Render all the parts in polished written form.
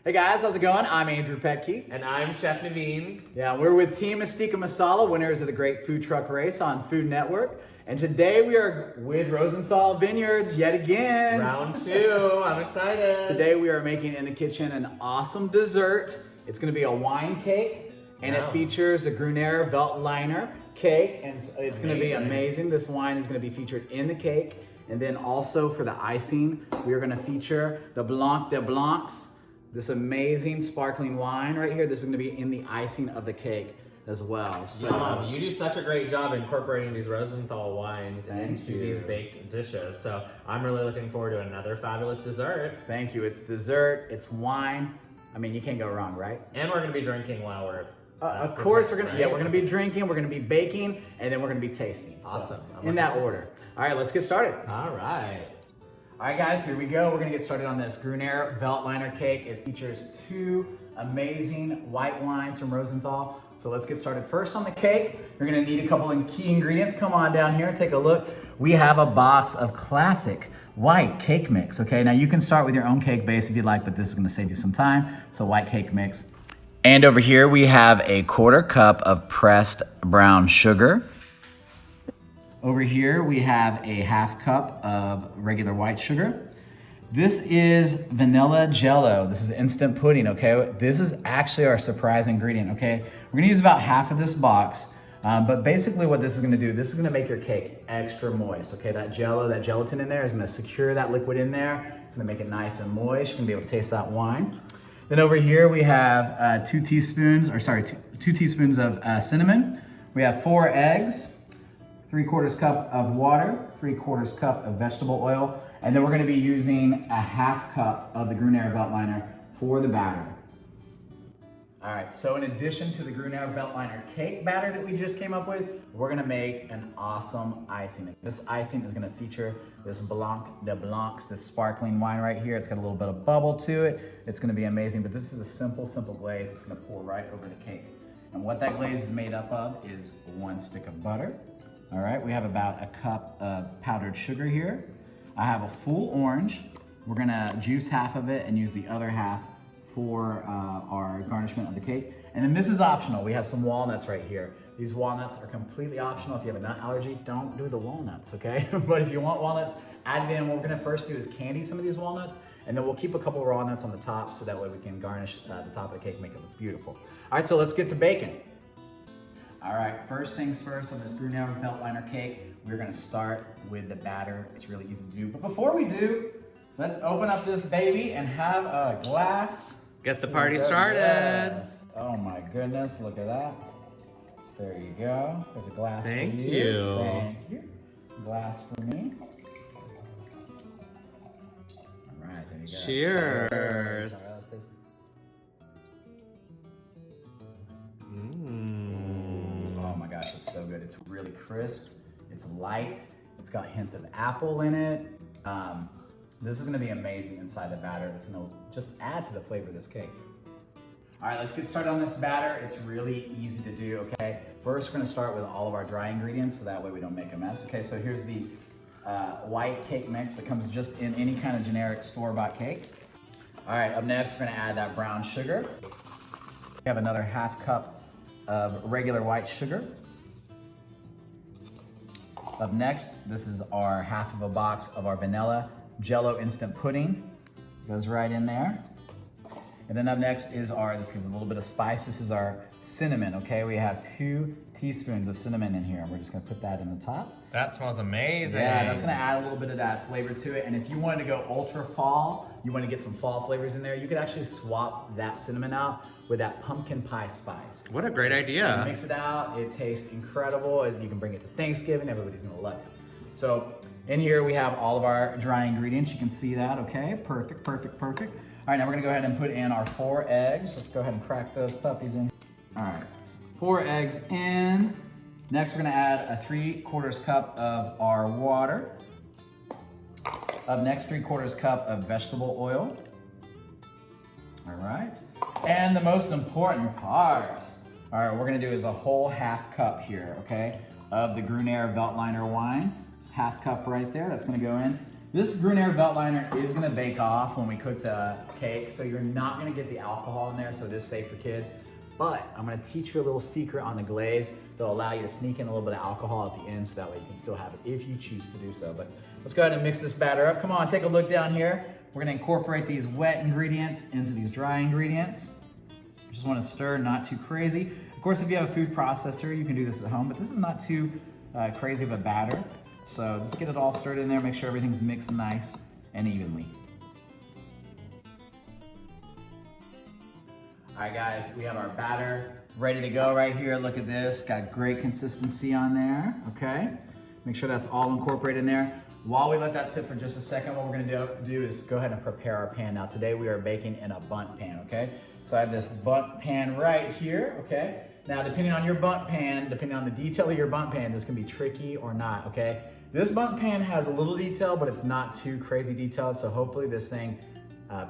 Hey guys, how's it going? I'm Andrew Pettke. And I'm Chef Naveen. Yeah, we're with Team Mystica Masala, winners of the Great Food Truck Race on Food Network. And today we are with Rosenthal Vineyards yet again. Round 2, I'm excited. Today we are making in the kitchen an awesome dessert. It's gonna be a wine cake, and it features a Gruner Veltliner cake, and it's gonna be amazing. This wine is gonna be featured in the cake. And then also for the icing, we are gonna feature the Blanc de Blancs, this amazing sparkling wine right here. This is gonna be in the icing of the cake as well. So you do such a great job incorporating these Rosenthal wines into these baked dishes. So I'm really looking forward to another fabulous dessert. Thank you. It's dessert, it's wine. I mean, you can't go wrong, right? And we're gonna be drinking while we're of course we're gonna we're gonna be drinking, we're gonna be baking, and then we're gonna be tasting. Awesome. So, in that order. All right, let's get started. All right. All right, guys, here we go. We're gonna get started on this Gruner Veltliner cake. It features 2 amazing white wines from Rosenthal. So let's get started. First on the cake, you're gonna need a couple of key ingredients. Come on down here and take a look. We have a box of classic white cake mix, okay? Now you can start with your own cake base if you'd like, but this is gonna save you some time. So white cake mix. And over here we have a 1/4 cup of pressed brown sugar. Over here, we have a 1/2 cup of regular white sugar. This is vanilla jello. This is instant pudding, okay? This is actually our surprise ingredient, okay? We're gonna use about half of this box, but basically what this is gonna do, this is gonna make your cake extra moist, okay? That gelatin in there is gonna secure that liquid in there. It's gonna make it nice and moist. You're gonna be able to taste that wine. Then over here, we have 2 teaspoons of cinnamon. We have 4 eggs. 3/4 cup of water, 3/4 cup of vegetable oil, and then we're gonna be using a 1/2 cup of the Gruner Veltliner for the batter. All right, so in addition to the Gruner Veltliner cake batter that we just came up with, we're gonna make an awesome icing. This icing is gonna feature this Blanc de Blancs, this sparkling wine right here. It's got a little bit of bubble to it. It's gonna be amazing, but this is a simple glaze. It's gonna pour right over the cake. And what that glaze is made up of is 1 stick of butter. All right, we have about a cup of powdered sugar here. I have a full orange. We're gonna juice half of it and use the other half for our garnishment of the cake. And then this is optional. We have some walnuts right here. These walnuts are completely optional. If you have a nut allergy, don't do the walnuts, okay? But if you want walnuts, add it in. What we're gonna first do is candy some of these walnuts, and then we'll keep a couple of walnuts on the top so that way we can garnish the top of the cake, make it look beautiful. All right, so let's get to baking. All right, first things first on this Gruner Veltliner cake, we're gonna start with the batter. It's really easy to do. But before we do, let's open up this baby and have a glass. Get the party started. Yes. Oh my goodness, look at that. There you go. There's a glass for you. Thank you. Thank you. Glass for me. All right, there you go. Cheers. All right, let's taste it. Oh my gosh, it's so good. It's really crisp. It's light. It's got hints of apple in it. This is gonna be amazing inside the batter. It's gonna just add to the flavor of this cake. All right, let's get started on this batter. It's really easy to do, okay? First, we're gonna start with all of our dry ingredients so that way we don't make a mess. Okay, so here's the white cake mix that comes just in any kind of generic store-bought cake. All right, up next, we're gonna add that brown sugar. We have another 1/2 cup of regular white sugar. Up next, this is our 1/2 of a box of our vanilla jello instant pudding. Goes right in there. And then up next is this gives a little bit of spice. This is our cinnamon, okay? We have 2 teaspoons of cinnamon in here. We're just gonna put that in the top. That smells amazing. Yeah, that's gonna add a little bit of that flavor to it. And if you wanted to go ultra fall, you wanna get some fall flavors in there, you could actually swap that cinnamon out with that pumpkin pie spice. What a great idea. Mix it out, it tastes incredible. You can bring it to Thanksgiving, everybody's gonna love it. So in here we have all of our dry ingredients. You can see that, okay? Perfect. All right, now we're gonna go ahead and put in our 4 eggs. Let's go ahead and crack those puppies in. All right, 4 eggs in. Next, we're gonna add a 3/4 cup of our water. Up next, 3/4 cup of vegetable oil. All right, and the most important part. All right, what we're gonna do is a whole 1/2 cup here, okay, of the Gruner Veltliner wine. Just 1/2 cup right there, that's gonna go in. This Gruner Veltliner is gonna bake off when we cook the cake, so you're not gonna get the alcohol in there, so it is safe for kids. But I'm gonna teach you a little secret on the glaze that'll allow you to sneak in a little bit of alcohol at the end so that way you can still have it if you choose to do so. But let's go ahead and mix this batter up. Come on, take a look down here. We're gonna incorporate these wet ingredients into these dry ingredients. Just wanna stir, not too crazy. Of course, if you have a food processor, you can do this at home, but this is not too crazy of a batter. So just get it all stirred in there, make sure everything's mixed nice and evenly. All right guys, we have our batter ready to go right here. Look at this, got great consistency on there, okay? Make sure that's all incorporated in there. While we let that sit for just a second, what we're gonna do is go ahead and prepare our pan. Now today we are baking in a bundt pan, okay? So I have this bundt pan right here, okay? Now depending on your bundt pan, depending on the detail of your bundt pan, this can be tricky or not, okay? This bundt pan has a little detail, but it's not too crazy detailed, so hopefully this thing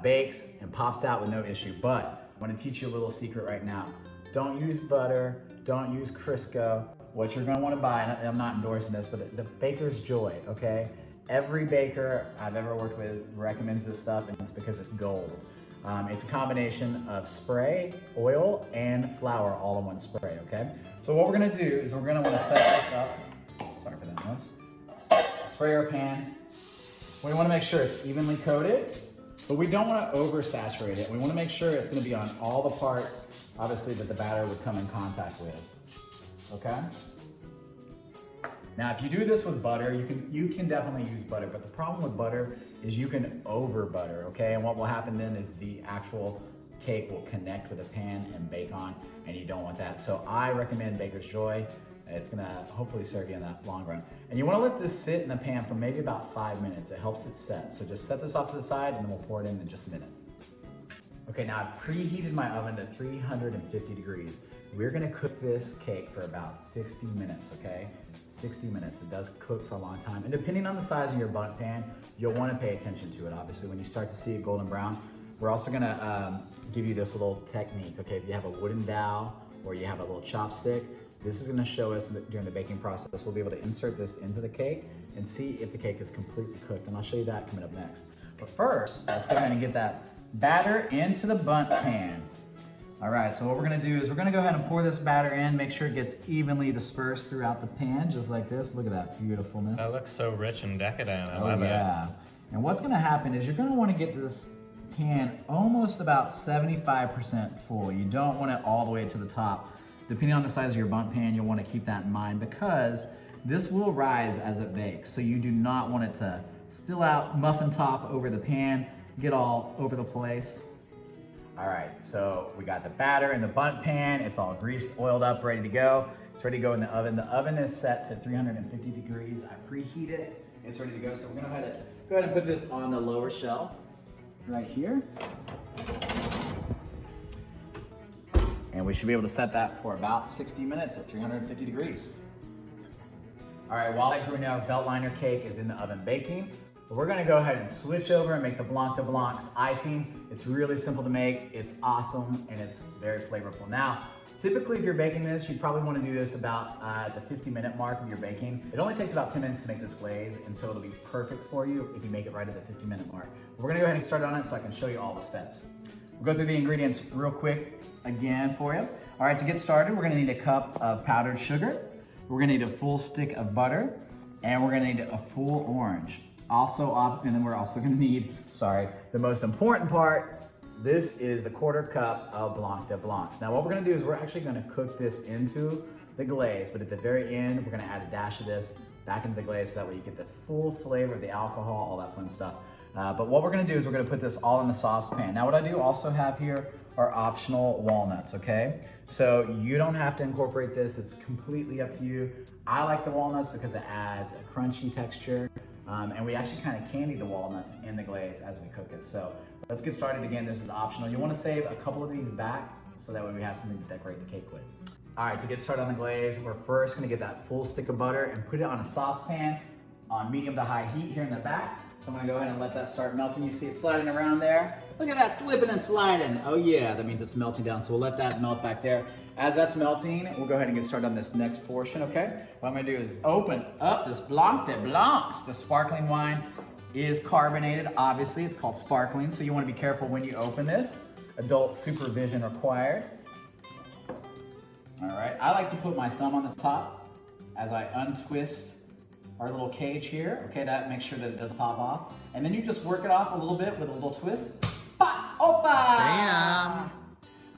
bakes and pops out with no issue. But I'm gonna teach you a little secret right now. Don't use butter, don't use Crisco. What you're gonna wanna buy, and I'm not endorsing this, but the Baker's Joy, okay? Every baker I've ever worked with recommends this stuff, and it's because it's gold. It's a combination of spray, oil, and flour all in one spray, okay? So what we're gonna do is we're gonna wanna set this up. Sorry for that noise. Spray our pan. We wanna make sure it's evenly coated, but we don't wanna oversaturate it. We wanna make sure it's gonna be on all the parts, obviously, that the batter would come in contact with, okay? Now, if you do this with butter, you can definitely use butter, but the problem with butter is you can over butter, okay? And what will happen then is the actual cake will connect with the pan and bake on, and you don't want that. So I recommend Baker's Joy. It's gonna hopefully serve you in the long run. And you wanna let this sit in the pan for maybe about 5 minutes. It helps it set. So just set this off to the side and then we'll pour it in just a minute. Okay, now I've preheated my oven to 350 degrees. We're gonna cook this cake for about 60 minutes, okay? 60 minutes, it does cook for a long time. And depending on the size of your bundt pan, you'll wanna pay attention to it. Obviously, when you start to see it golden brown, we're also gonna give you this little technique, okay? If you have a wooden dowel or you have a little chopstick, this is gonna show us that during the baking process, we'll be able to insert this into the cake and see if the cake is completely cooked. And I'll show you that coming up next. But first, let's go ahead and get that batter into the bundt pan. All right, so what we're gonna do is we're gonna go ahead and pour this batter in, make sure it gets evenly dispersed throughout the pan, just like this. Look at that beautifulness. That looks so rich and decadent, I love it. And what's gonna happen is you're gonna wanna get this pan almost about 75% full. You don't want it all the way to the top. Depending on the size of your bundt pan, you'll wanna keep that in mind because this will rise as it bakes. So you do not want it to spill out muffin top over the pan, get all over the place. All right, so we got the batter in the bundt pan. It's all greased, oiled up, ready to go. It's ready to go in the oven. The oven is set to 350 degrees. I preheat it. It's ready to go. So we're gonna go ahead and put this on the lower shelf right here. And we should be able to set that for about 60 minutes at 350 degrees. All right, while that Gruner Veltliner cake is in the oven baking, we're gonna go ahead and switch over and make the Blanc de Blanc's icing. It's really simple to make, it's awesome, and it's very flavorful. Now, typically if you're baking this, you probably wanna do this about the 50-minute mark of your baking. It only takes about 10 minutes to make this glaze, and so it'll be perfect for you if you make it right at the 50-minute mark. We're gonna go ahead and start on it so I can show you all the steps. We'll go through the ingredients real quick again for you. All right, to get started, we're gonna need a cup of powdered sugar. We're gonna need a full stick of butter, and we're gonna need a full orange. And then we're also gonna need, the most important part, this is the 1/4 cup of Blanc de Blancs. Now what we're gonna do is we're actually gonna cook this into the glaze, but at the very end, we're gonna add a dash of this back into the glaze so that way you get the full flavor of the alcohol, all that fun stuff. But what we're gonna do is we're gonna put this all in the saucepan. Now what I do also have here are optional walnuts, okay? So you don't have to incorporate this, it's completely up to you. I like the walnuts because it adds a crunchy texture. And we actually kind of candy the walnuts in the glaze as we cook it. So let's get started again. This is optional. You want to save a couple of these back so that way we have something to decorate the cake with. All right, to get started on the glaze, we're first going to get that full stick of butter and put it on a saucepan on medium to high heat here in the back. So I'm going to go ahead and let that start melting. You see it sliding around there. Look at that slipping and sliding. Oh yeah, that means it's melting down. So we'll let that melt back there. As that's melting, we'll go ahead and get started on this next portion, okay? What I'm gonna do is open up this Blanc de Blancs, the sparkling wine. is carbonated, obviously. It's called sparkling, so you want to be careful when you open this. Adult supervision required. All right, I like to put my thumb on the top as I untwist our little cage here. Okay, that makes sure that it doesn't pop off. And then you just work it off a little bit with a little twist. Pop, opa! Bam!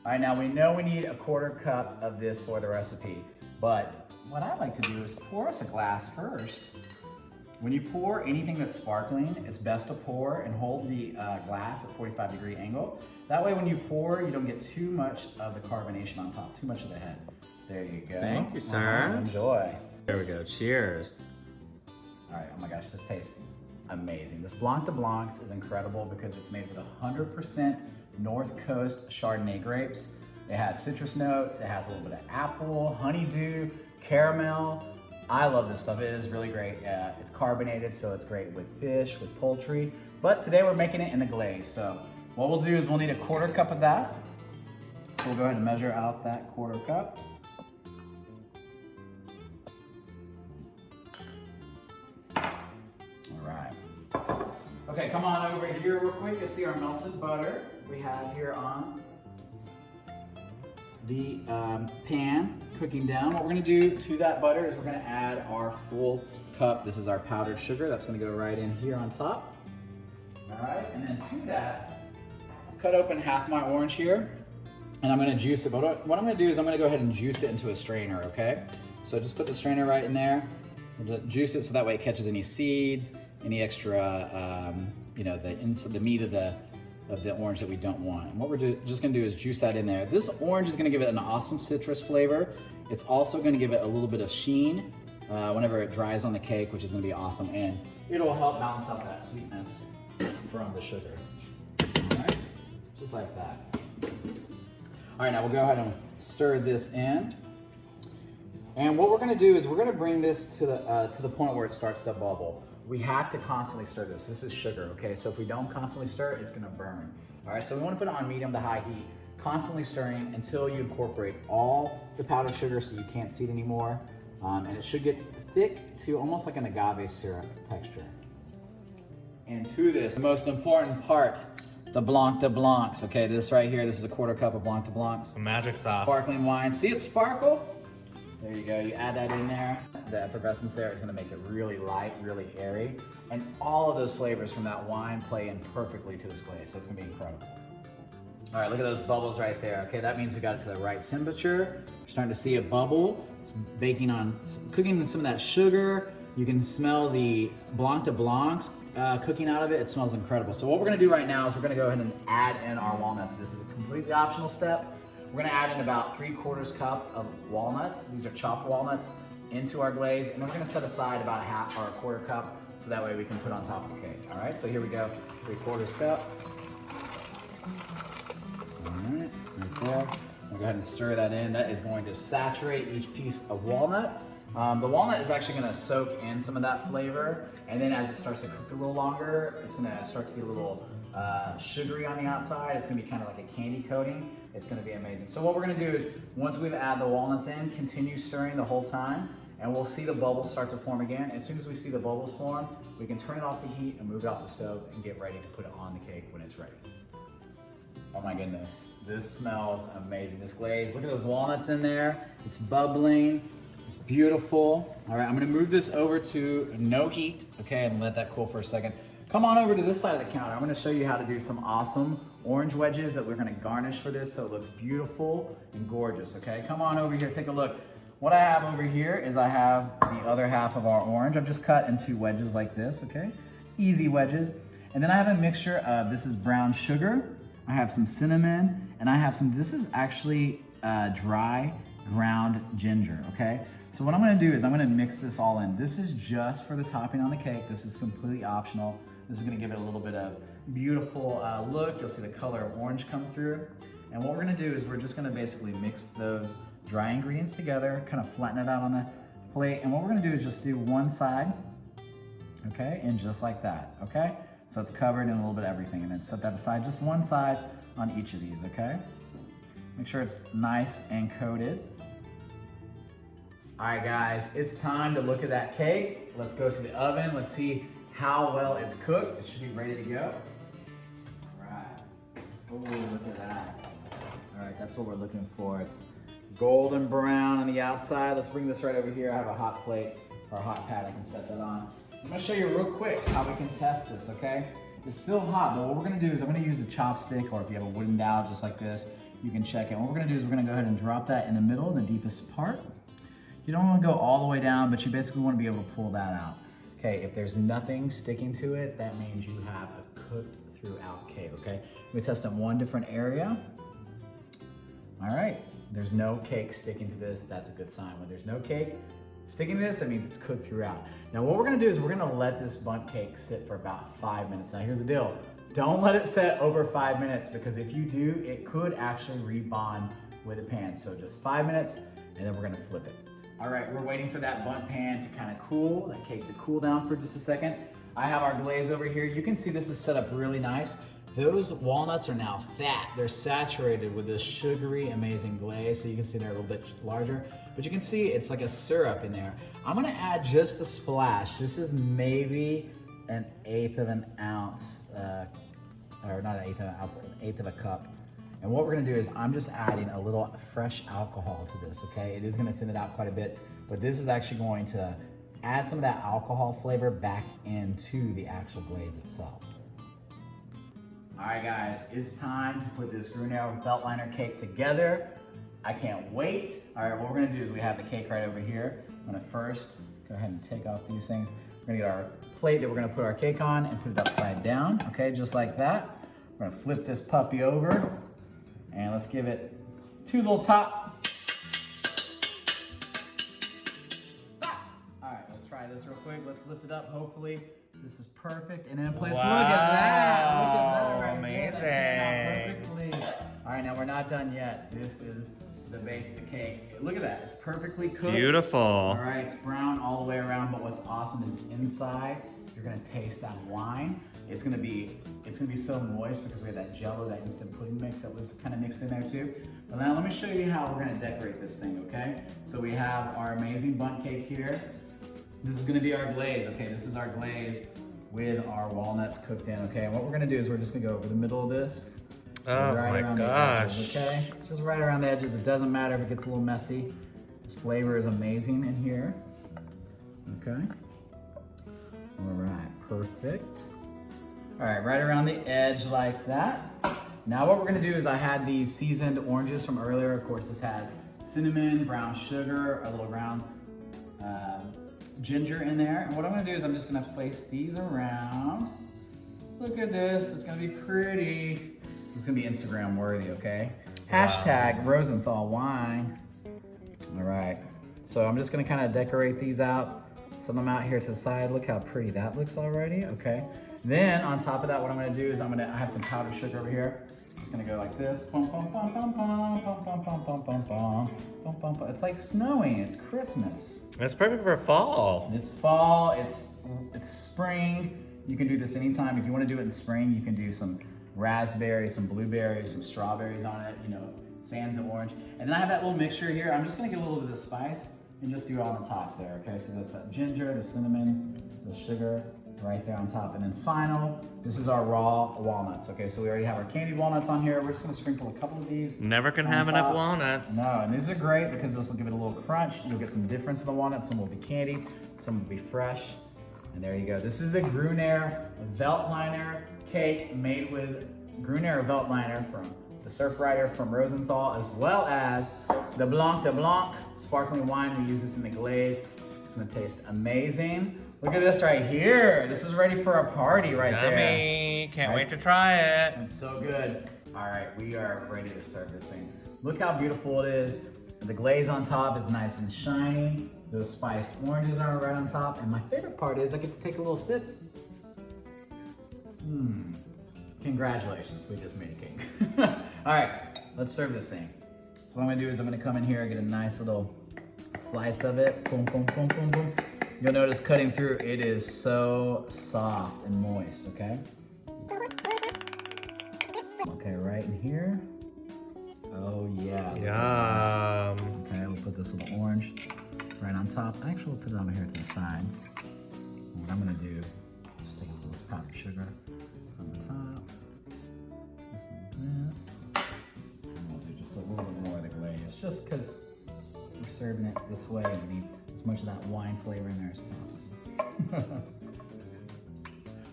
All right, now we know we need a 1/4 cup of this for the recipe, but what I like to do is pour us a glass first. When you pour anything that's sparkling, it's best to pour and hold the glass at 45-degree angle. That way when you pour, you don't get too much of the carbonation on top, too much of the head. There you go. Thank you, sir. Enjoy. There we go. Cheers. All right, oh my gosh, this tastes amazing. This Blanc de Blancs is incredible because it's made with 100% North Coast Chardonnay grapes. It has citrus notes, it has a little bit of apple, honeydew, caramel. I love this stuff. It is really great. It's carbonated, so it's great with fish, with poultry. But today we're making it in the glaze. So what we'll do is we'll need a 1/4 cup of that. So we'll go ahead and measure out that 1/4 cup. All right. Okay, come on over here real quick. You'll see our melted butter we have here on the pan cooking down. What we're gonna do to that butter is we're gonna add our full cup. This is our powdered sugar. That's gonna go right in here on top. All right, and then to that, I've cut open half my orange here, and I'm gonna juice it. But what I'm gonna do is I'm gonna go ahead and juice it into a strainer, okay? So just put the strainer right in there, and juice it so that way it catches any seeds, any extra, you know, the meat of the orange that we don't want. And what we're just gonna do is juice that in there. This orange is gonna give it an awesome citrus flavor. It's also gonna give it a little bit of sheen whenever it dries on the cake, which is gonna be awesome. And it'll help balance out that sweetness from the sugar. All right, just like that. All right, now we'll go ahead and stir this in. And what we're gonna do is we're gonna bring this to the point where it starts to bubble. We have to constantly stir this. This is sugar, okay? So if we don't constantly stir, it's gonna burn. All right, so we wanna put it on medium to high heat, constantly stirring until you incorporate all the powdered sugar so you can't see it anymore. And it should get thick to almost like an agave syrup texture. And to this, the most important part, the Blanc de Blancs, okay? This right here, this is a 1/4 cup of Blanc de Blancs. Some magic sauce. Sparkling wine. See it sparkle? There you go, you add that in there. The effervescence there is gonna make it really light, really airy. And all of those flavors from that wine play in perfectly to this glaze, so it's gonna be incredible. All right, look at those bubbles right there. Okay, that means we got it to the right temperature. We're starting to see it bubble. It's baking on, cooking in some of that sugar. You can smell the Blanc de Blancs cooking out of it. It smells incredible. So what we're gonna do right now is we're gonna go ahead and add in our walnuts. This is a completely optional step. We're gonna add in about 3/4 cup of walnuts. These are chopped walnuts into our glaze. And then we're gonna set aside about a half or a 1/4 cup so that way we can put on top of the cake. All right, so here we go, 3/4 cup. All right, right there. We'll go ahead and stir that in. That is going to saturate each piece of walnut. The walnut is actually gonna soak in some of that flavor. And then as it starts to cook a little longer, it's gonna start to get a little sugary on the outside. It's gonna be kind of like a candy coating. It's gonna be amazing. So what we're gonna do is, once we've added the walnuts in, continue stirring the whole time, and we'll see the bubbles start to form again. As soon as we see the bubbles form, we can turn it off the heat and move it off the stove and get ready to put it on the cake when it's ready. Oh my goodness, this smells amazing. This glaze, look at those walnuts in there. It's bubbling, it's beautiful. All right, I'm gonna move this over to no heat, okay, and let that cool for a second. Come on over to this side of the counter. I'm gonna show you how to do some awesome orange wedges that we're gonna garnish for this so it looks beautiful and gorgeous, okay? Come on over here, take a look. What I have over here is I have the other half of our orange. I've just cut into wedges like this, okay? Easy wedges. And then I have a mixture of, this is brown sugar, I have some cinnamon, and I have some, this is actually dry ground ginger, okay? So what I'm gonna do is I'm gonna mix this all in. This is just for the topping on the cake. This is completely optional. This is gonna give it a little bit of beautiful look. You'll see the color of orange come through. And what we're gonna do is we're just gonna basically mix those dry ingredients together, kind of flatten it out on the plate. And what we're gonna do is just do one side, okay? And just like that, okay? So it's covered in a little bit of everything. And then set that aside, just one side on each of these, okay? Make sure it's nice and coated. All right, guys, it's time to look at that cake. Let's go to the oven. Let's see how well it's cooked. It should be ready to go. All right. Oh, look at that. All right, that's what we're looking for. It's golden brown on the outside. Let's bring this right over here. I have a hot plate or a hot pad. I can set that on. I'm gonna show you real quick how we can test this, okay? It's still hot, but what we're gonna do is I'm gonna use a chopstick, or if you have a wooden dowel just like this, you can check it. What we're gonna do is we're gonna go ahead and drop that in the middle, the deepest part. You don't wanna go all the way down, but you basically wanna be able to pull that out. Okay, if there's nothing sticking to it, that means you have a cooked throughout cake, okay? We test in one different area. All right, there's no cake sticking to this. That's a good sign. When there's no cake sticking to this, that means it's cooked throughout. Now what we're gonna do is we're gonna let this bundt cake sit for about 5 minutes. Now here's the deal. Don't let it set over 5 minutes, because if you do, it could actually rebond with the pan. So just 5 minutes, and then we're gonna flip it. All right, we're waiting for that bundt pan to kind of cool, that cake to cool down for just a second. I have our glaze over here. You can see this is set up really nice. Those walnuts are now fat. They're saturated with this sugary, amazing glaze. So you can see they're a little bit larger, but you can see it's like a syrup in there. I'm gonna add just a splash. This is maybe an eighth of an ounce, or not an eighth of an ounce, an eighth of a cup. And what we're gonna do is I'm just adding a little fresh alcohol to this, okay? It is gonna thin it out quite a bit, but this is actually going to add some of that alcohol flavor back into the actual glaze itself. All right, guys, it's time to put this Gruyere Veltliner cake together. I can't wait. All right, what we're gonna do is we have the cake right over here. I'm gonna first go ahead and take off these things. We're gonna get our plate that we're gonna put our cake on and put it upside down, okay, just like that. We're gonna flip this puppy over, and let's give it 2 little top. All right, let's try this real quick. Let's lift it up, hopefully. This is perfect and in place. Wow. Look at that. Look at that right Amazing. there. That came out perfectly. All right, now we're not done yet. This is the base of the cake. Look at that. It's perfectly cooked. Beautiful. All right, it's brown all the way around, but what's awesome is inside, you're gonna taste that wine. It's gonna be so moist because we have that Jello, that instant pudding mix that was kind of mixed in there too. But now let me show you how we're gonna decorate this thing, okay? So we have our amazing bundt cake here. This is gonna be our glaze, okay? This is our glaze with our walnuts cooked in, okay? And what we're gonna do is we're just gonna go over the middle of this. Oh right my around gosh. the edges, okay? Just right around the edges. It doesn't matter if it gets a little messy. This flavor is amazing in here, okay? All right, perfect. All right, right around the edge like that. Now what we're gonna do is I had these seasoned oranges from earlier. Of course, this has cinnamon, brown sugar, a little round ginger in there. And what I'm gonna do is I'm just gonna place these around. Look at this, it's gonna be pretty. It's gonna be Instagram worthy, okay? Wow. Hashtag Rosenthal wine. All right, so I'm just gonna kind of decorate these out. Some of them out here to the side. Look how pretty that looks already, okay? Then on top of that, what I'm gonna do is I have some powdered sugar over here. I'm just gonna go like this. Pum, pum, pum, pum, pum, pum, pum, pum, pum, pum, pum, pum, pum, pum. It's like snowing, it's Christmas. It's perfect for fall. It's fall, it's spring. You can do this anytime. If you wanna do it in spring, you can do some raspberries, some blueberries, some strawberries on it, you know, sands and orange. And then I have that little mixture here. I'm just gonna get a little bit of the spice and just do it on the top there, okay? So that's that ginger, the cinnamon, the sugar, right there on top. And then final, this is our raw walnuts, okay? So we already have our candied walnuts on here. We're just gonna sprinkle a couple of these. Never can have enough walnuts. No, and these are great because this will give it a little crunch. You'll get some difference in the walnuts. Some will be candied, some will be fresh. And there you go. This is the Gruyere Veltliner cake made with Gruyere Veltliner from the Surf Rider from Rosenthal, as well as the Blanc de Blanc sparkling wine. We use this in the glaze. It's gonna taste amazing. Look at this right here. This is ready for a party right there. Yummy. Can't wait to try it. It's so good. All right, we are ready to serve this thing. Look how beautiful it is. The glaze on top is nice and shiny. Those spiced oranges are right on top. And my favorite part is I get to take a little sip. Congratulations, we just made a cake. All right, let's serve this thing. So what I'm gonna do is I'm gonna come in here and get a nice little slice of it. Boom, boom, boom, boom, boom. You'll notice cutting through, it is so soft and moist, okay? Okay, right in here. Oh yeah. Yum. Okay, we'll put this little orange right on top. Actually, we'll put it over here to the side. What I'm gonna do is this powdered sugar on the top. Just like that. And we'll do just a little bit more of the glaze, just because we're serving it this way and we need as much of that wine flavor in there as possible.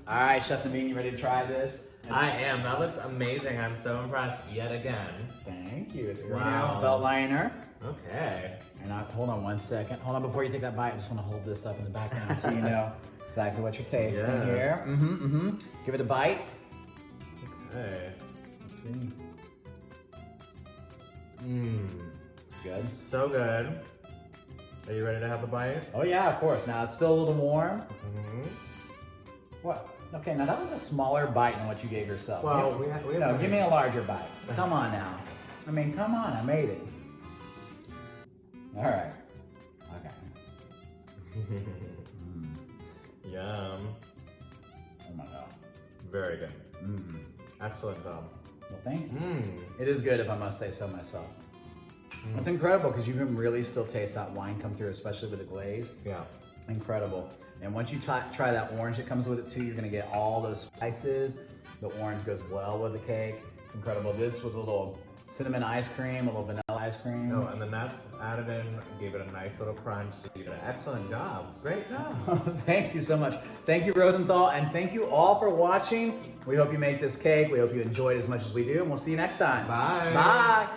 All right, Chef Naveen, you ready to try this? I am. That looks amazing. I'm so impressed yet again. Thank you. It's a Gruyere belt liner. Okay. And hold on one second. Hold on, before you take that bite, I just want to hold this up in the background so you know exactly what you're tasting here. Give it a bite. Okay. Let's see. Good. So good. Are you ready to have a bite? Oh yeah, of course. Now it's still a little warm. What? Okay, now that was a smaller bite than what you gave yourself. Well, give me a larger bite. Come on now. I mean, come on, I made it. All right. Okay. Yum. Oh my God. Very good. Excellent job. Well, thank you. It is good, if I must say so myself. It's incredible because you can really still taste that wine come through, especially with the glaze. Yeah. Incredible. And once you try that orange that comes with it too, you're gonna get all those spices. The orange goes well with the cake. It's incredible. This with a little cinnamon ice cream, a little vanilla ice cream. Oh, and the nuts added in gave it a nice little crunch. So you did an excellent job. Great job. Thank you so much. Thank you, Rosenthal, and thank you all for watching. We hope you make this cake. We hope you enjoyed as much as we do, and we'll see you next time. Bye. Bye.